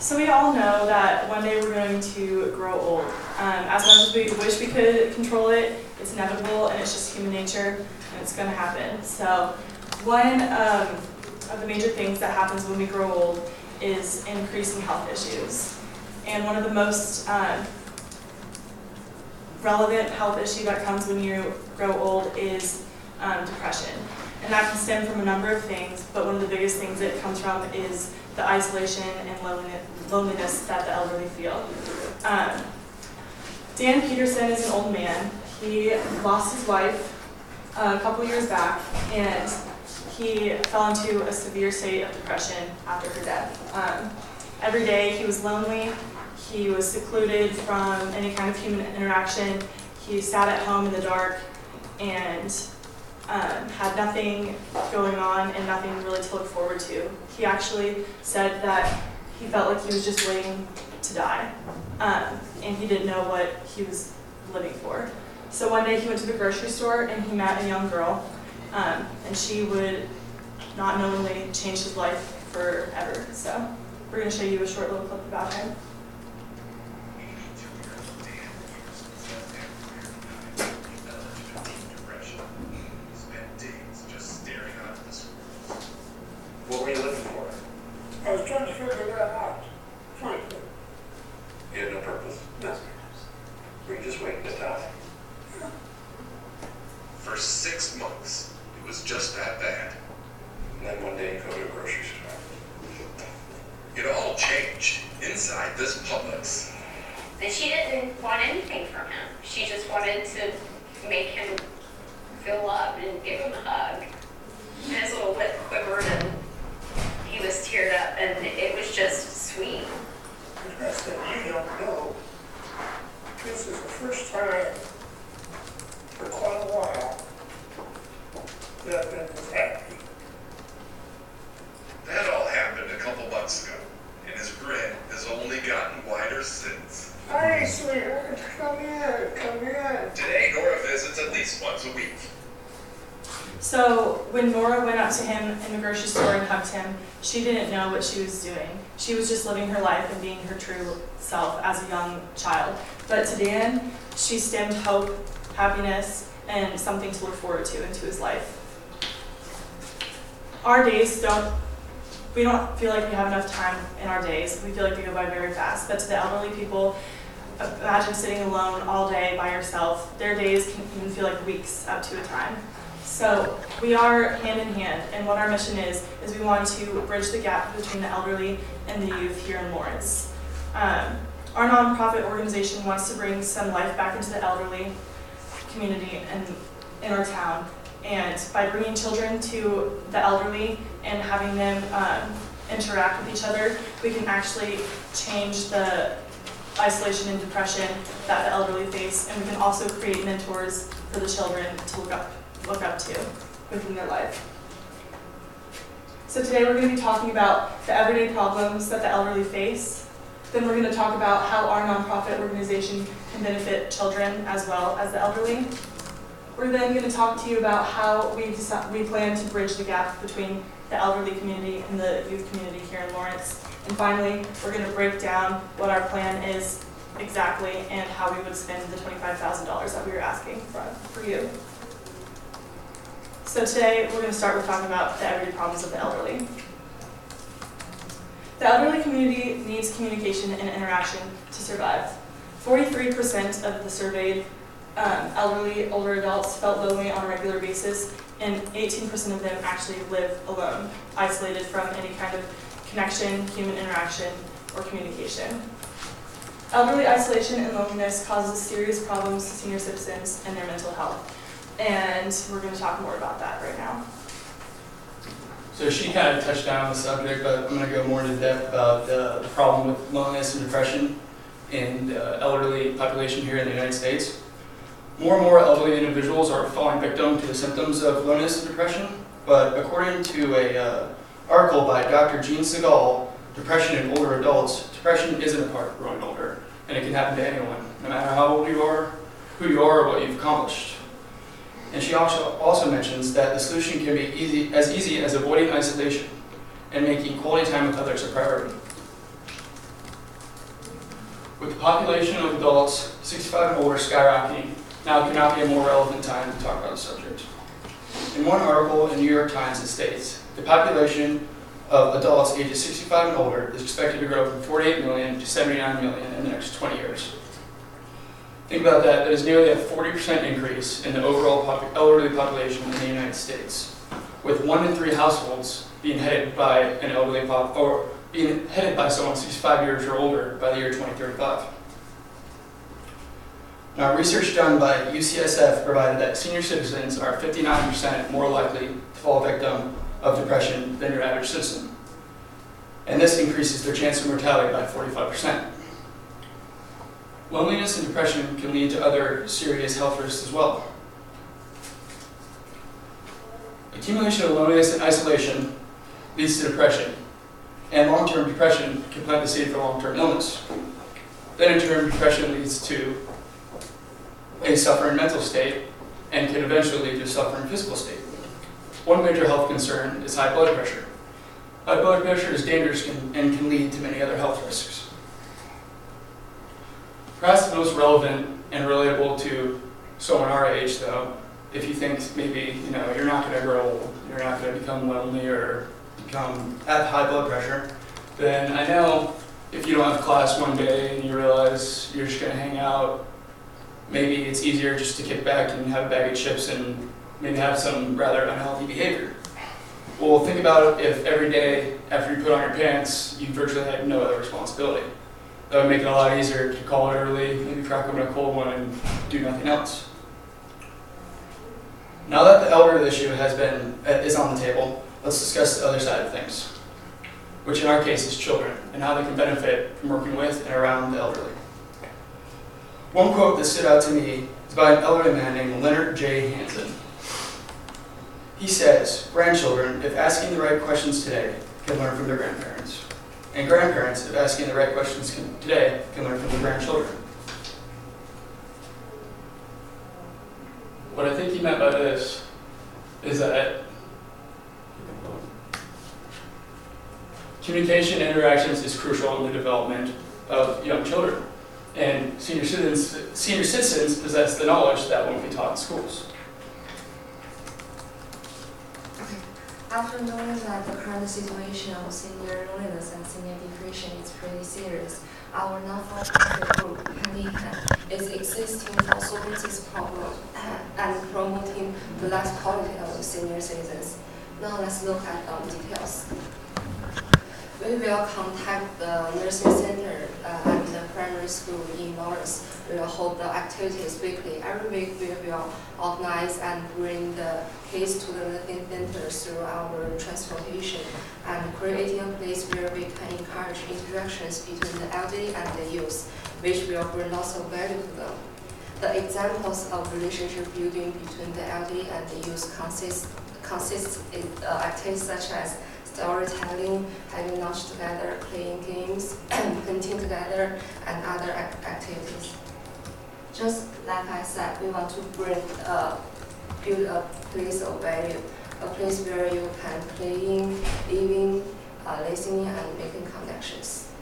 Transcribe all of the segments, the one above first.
So we all know that one day we're going to grow old. As much as we wish we could control it, it's inevitable and it's just human nature and it's going to happen. So one of the major things that happens when we grow old is increasing health issues. And one of the most relevant health issue that comes when you grow old is depression. And that can stem from a number of things, but one of the biggest things it comes from is the isolation and loneliness that the elderly feel. Dan Peterson is an old man. He lost his wife a couple years back, and he fell into a severe state of depression after her death. Every day he was lonely. He was secluded from any kind of human interaction. He sat at home in the dark and had nothing going on and nothing really to look forward to. He actually said that he felt like he was just waiting to die, and he didn't know what he was living for. So one day he went to the grocery store and he met a young girl, and she would not knowingly change his life forever. So we're going to show you a short little clip about him. What were you looking for? I was trying to figure that out, frankly. You had no purpose? No. Were you just waiting to die? For 6 months, it was just that bad. And then one day you go to a grocery store. It all changed inside this Publix. And she didn't want anything from him. She just wanted to make him feel loved and give him a hug. And his little lip quivered and he was teared up, and it was just sweet. I said, you don't know. This is the first time for quite a while that I've been this happy. That all happened a couple months ago, and his grin has only gotten wider since. Hey, sweetheart, come in. Today, Nora visits at least once a week. So when Nora went up to him in the grocery store and hugged him, she didn't know what she was doing. She was just living her life and being her true self as a young child. But to Dan, she stemmed hope, happiness, and something to look forward to into his life. Our days we don't feel like we have enough time in our days. We feel like they go by very fast. But to the elderly people, imagine sitting alone all day by yourself. Their days can even feel like weeks up to a time. So we are hand in hand, and what our mission is we want to bridge the gap between the elderly and the youth here in Lawrence. Our nonprofit organization wants to bring some life back into the elderly community and in our town. And by bringing children to the elderly and having them interact with each other, we can actually change the isolation and depression that the elderly face, and we can also create mentors for the children to look up to within their life. So today we're going to be talking about the everyday problems that the elderly face. Then we're going to talk about how our nonprofit organization can benefit children as well as the elderly. We're then going to talk to you about how we plan to bridge the gap between the elderly community and the youth community here in Lawrence. And finally, we're going to break down what our plan is exactly and how we would spend the $25,000 that we were asking for you. So today, we're going to start with talking about the everyday problems of the elderly. The elderly community needs communication and interaction to survive. 43% of the surveyed elderly older adults felt lonely on a regular basis, and 18% of them actually live alone, isolated from any kind of connection, human interaction, or communication. Elderly isolation and loneliness causes serious problems to senior citizens and their mental health. And we're going to talk more about that right now. So she kind of touched down on the subject, but I'm going to go more into depth about the problem with loneliness and depression in the elderly population here in the United States. More and more elderly individuals are falling victim to the symptoms of loneliness and depression, but according to an article by Dr. Jean Segal, Depression in Older Adults, depression isn't a part of growing older, and it can happen to anyone, no matter how old you are, who you are, or what you've accomplished. And she also mentions that the solution can be as easy as avoiding isolation and making quality time with others a priority. With the population of adults 65 and older skyrocketing, now cannot be a more relevant time to talk about the subject. In one article in New York Times, it states, the population of adults ages 65 and older is expected to grow from 48 million to 79 million in the next 20 years. Think about that. That is nearly a 40% increase in the overall elderly population in the United States, with 1 in 3 households being headed by an elderly or being headed by someone 65 years or older by the year 2035. Now, research done by UCSF provided that senior citizens are 59% more likely to fall victim of depression than your average citizen, and this increases their chance of mortality by 45%. Loneliness and depression can lead to other serious health risks as well. Accumulation of loneliness and isolation leads to depression, and long-term depression can plant the seed for long-term illness. Then in turn, depression leads to a suffering mental state and can eventually lead to a suffering physical state. One major health concern is high blood pressure. High blood pressure is dangerous and can lead to many other health risks. Perhaps the most relevant and relatable to someone our age, though, if you think maybe you're not going to grow old, you're not going to become lonely or have high blood pressure, then I know if you don't have class one day and you realize you're just going to hang out, maybe it's easier just to kick back and have a bag of chips and maybe have some rather unhealthy behavior. Well, think about it if every day after you put on your pants, you virtually had no other responsibility. That would make it a lot easier to call it early, maybe crack open a cold one and do nothing else. Now that the elderly issue is on the table, let's discuss the other side of things, which in our case is children, and how they can benefit from working with and around the elderly. One quote that stood out to me is by an elderly man named Leonard J. Hansen. He says, grandchildren, if asking the right questions today, can learn from their grandparents. And grandparents, if asking the right questions today, can learn from their grandchildren. What I think he meant by this is that communication and interactions is crucial in the development of young children. And senior citizens possess the knowledge that won't be taught in schools. After knowing that the current situation of senior loneliness and senior depression is pretty serious, our non-for-profit group, Hand in Hand, is existing for solving this problem and promoting the life quality of the senior citizens. Now let's look at details. We will contact the nursing center and the primary school in Lawrence. We will hold the activities weekly. Every week we will organize and bring the kids to the nursing center through our transportation and creating a place where we can encourage interactions between the elderly and the youth, which will bring lots of value to them. The examples of relationship building between the elderly and the youth consists in activities such as storytelling, having lunch together, playing games, painting together, and other activities. Just like I said, we want to build a place of value, a place where you can playing, living, listening, and making connections.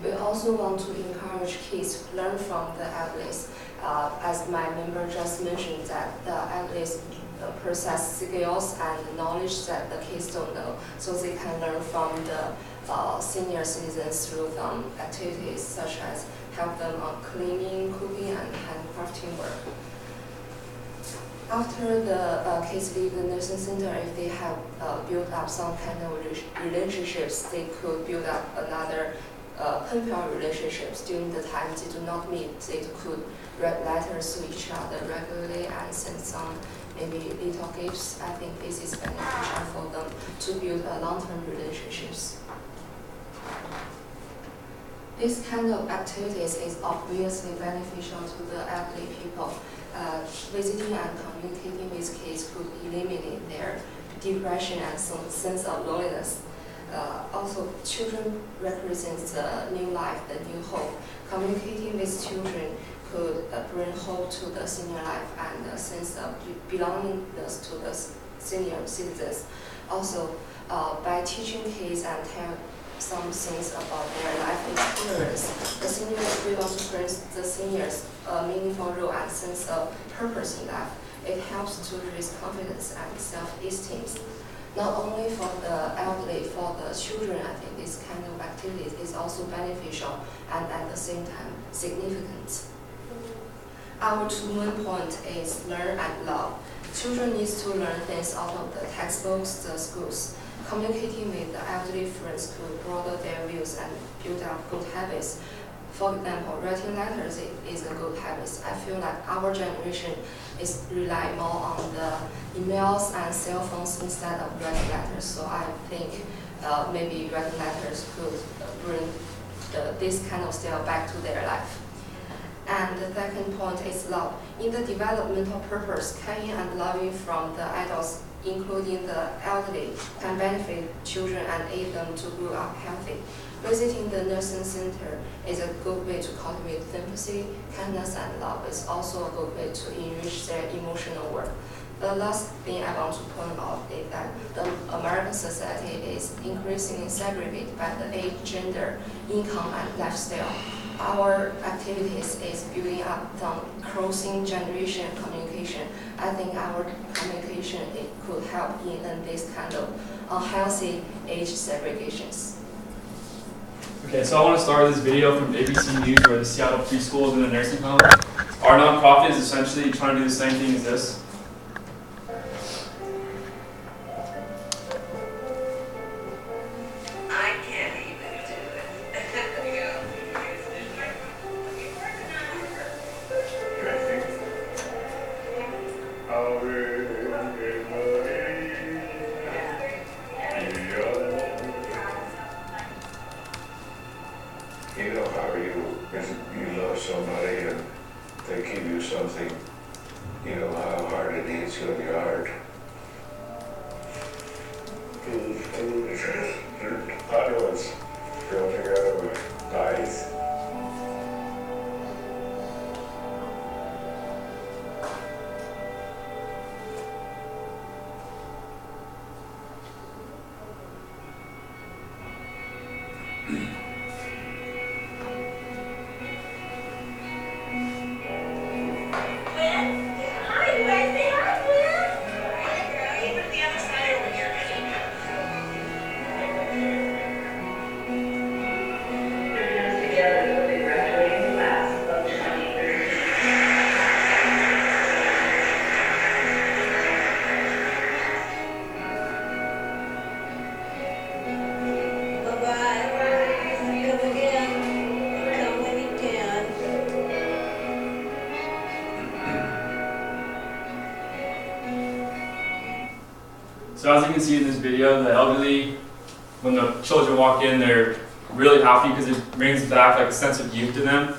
We also want to encourage kids to learn from the elderlies. As my member just mentioned, that the elderlies possess skills and knowledge that the kids don't know, so they can learn from the senior citizens through activities such as help them on cleaning, cooking, and handcrafting work. After the kids leave the nursing center, if they have built up some kind of relationships, they could build up another pen pal relationships. During the time they do not meet, they could write letters to each other regularly and send some maybe little gifts. I think this is beneficial for them to build long-term relationships. This kind of activities is obviously beneficial to the elderly people. Visiting and communicating with kids could eliminate their depression and some sense of loneliness. Also, children represent the new life, the new hope. Communicating with children could bring hope to the senior life and a sense of belongingness to the senior citizens. Also, by teaching kids and some things about their life experience. The seniors, we want to bring the seniors a meaningful role and sense of purpose in life. It helps to raise confidence and self-esteem. Not only for the elderly, for the children, I think this kind of activity is also beneficial and at the same time significant. Our 2 main point is learn and love. Children need to learn things out of the textbooks, the schools. Communicating with the elderly friends could broaden their views and build up good habits. For example, writing letters is a good habit. I feel like our generation is rely more on the emails and cell phones instead of writing letters. So I think maybe writing letters could bring this kind of style back to their life. And the second point is love. In the developmental purpose, caring and loving from the adults, including the elderly, can benefit children and aid them to grow up healthy. Visiting the nursing center is a good way to cultivate sympathy, kindness, and love. It's also a good way to enrich their emotional work. The last thing I want to point out is that the American society is increasingly segregated by the age, gender, income, and lifestyle. Our activities is building up some crossing generation communication. I think our communication it could help in this kind of unhealthy age segregations. Okay, so I want to start this video from ABC News where the Seattle preschools and the nursing home. Our nonprofit is essentially trying to do the same thing as this. I can't even do it. You know how you love somebody and they give you something, you know how hard it is in your heart. Thought it was filtering out of my eyes. So as you can see in this video, the elderly, when the children walk in, they're really happy because it brings back like a sense of youth to them.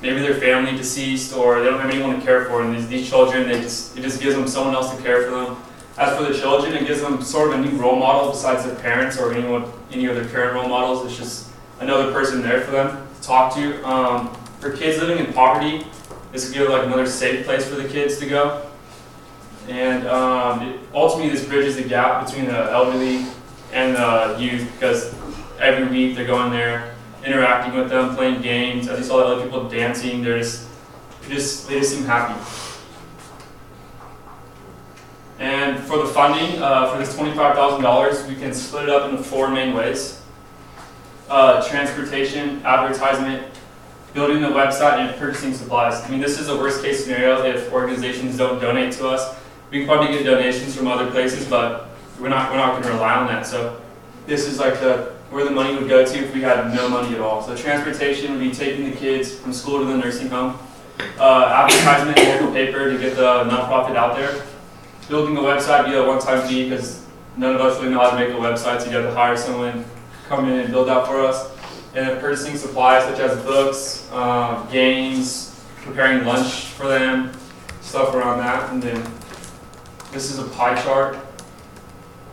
Maybe their family deceased or they don't have anyone to care for, and these children, it just gives them someone else to care for them. As for the children, it gives them sort of a new role model besides their parents or any other current role models. It's just another person there for them to talk to. For kids living in poverty, this would give like another safe place for the kids to go. And ultimately, this bridges the gap between the elderly and the youth because every week they're going there, interacting with them, playing games. As you saw other people dancing, they just seem happy. And for the funding, for this $25,000, we can split it up into 4 main ways. Transportation, advertisement, building the website, and purchasing supplies. I mean, this is the worst case scenario if organizations don't donate to us. We can probably get donations from other places, but we're not going to rely on that. So this is like where the money would go to if we had no money at all. So transportation would be taking the kids from school to the nursing home. Advertisement, local paper to get the nonprofit out there. Building a website would be a one-time fee because none of us really know how to make a website, so you have to hire someone to come in and build that for us. And then purchasing supplies such as books, games, preparing lunch for them, stuff around that. And then this is a pie chart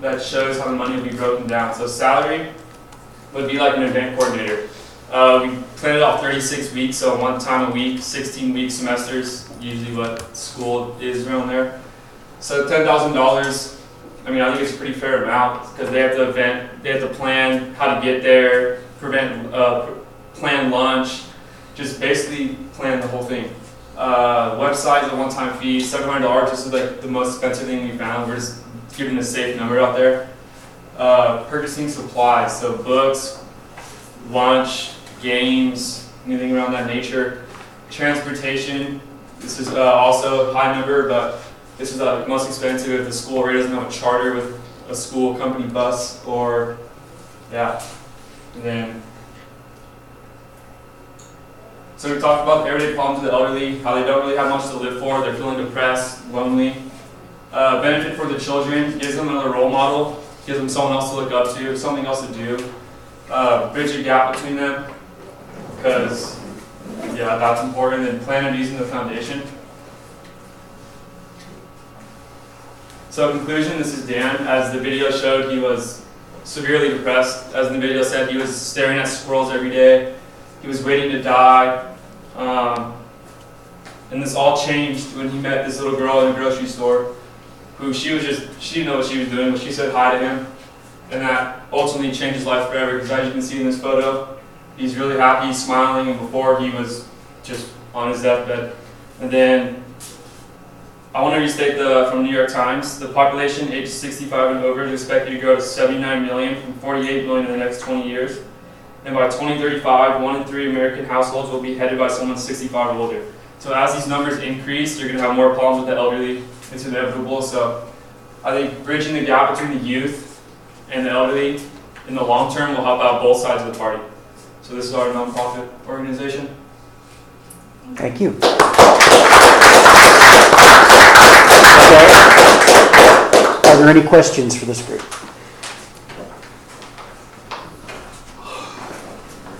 that shows how the money will be broken down. So salary would be like an event coordinator. We plan it off 36 weeks, so 1 time a week, 16-week semesters, usually what school is around there. So $10,000, I mean, I think it's a pretty fair amount because they have the event They have to plan how to get there, plan lunch, just basically plan the whole thing. Website is a one-time fee, $700. This is like the most expensive thing we found. We're just giving a safe number out there. Purchasing supplies, so books, lunch, games, anything around that nature. Transportation, this is also a high number, but this is the most expensive if the school already doesn't have a charter with a school company bus or, yeah. And then, so we talked about the everyday problems of the elderly, how they don't really have much to live for, they're feeling depressed, lonely. Benefit for the children, gives them another role model, gives them someone else to look up to, something else to do. Bridge a gap between them, because, yeah, that's important. And plan on using the foundation. So in conclusion, this is Dan. As the video showed, he was severely depressed. As the video said, he was staring at squirrels every day. He was waiting to die. And this all changed when he met this little girl in the grocery store, who she didn't know what she was doing, but she said hi to him. And that ultimately changed his life forever, because as you can see in this photo, he's really happy, he's smiling, and before he was just on his deathbed. And then I want to restate from New York Times, the population aged 65 and over is expected to grow to 79 million from 48 million in the next 20 years. And by 2035, 1 in 3 American households will be headed by someone 65 or older. So as these numbers increase, you're going to have more problems with the elderly. It's inevitable. So I think bridging the gap between the youth and the elderly in the long term will help out both sides of the party. So this is our nonprofit organization. Thank you. Okay. Are there any questions for this group?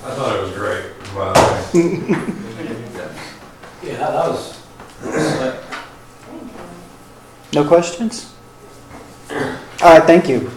I thought it was great, by the way. Yeah, that was slick. No questions? All right, thank you.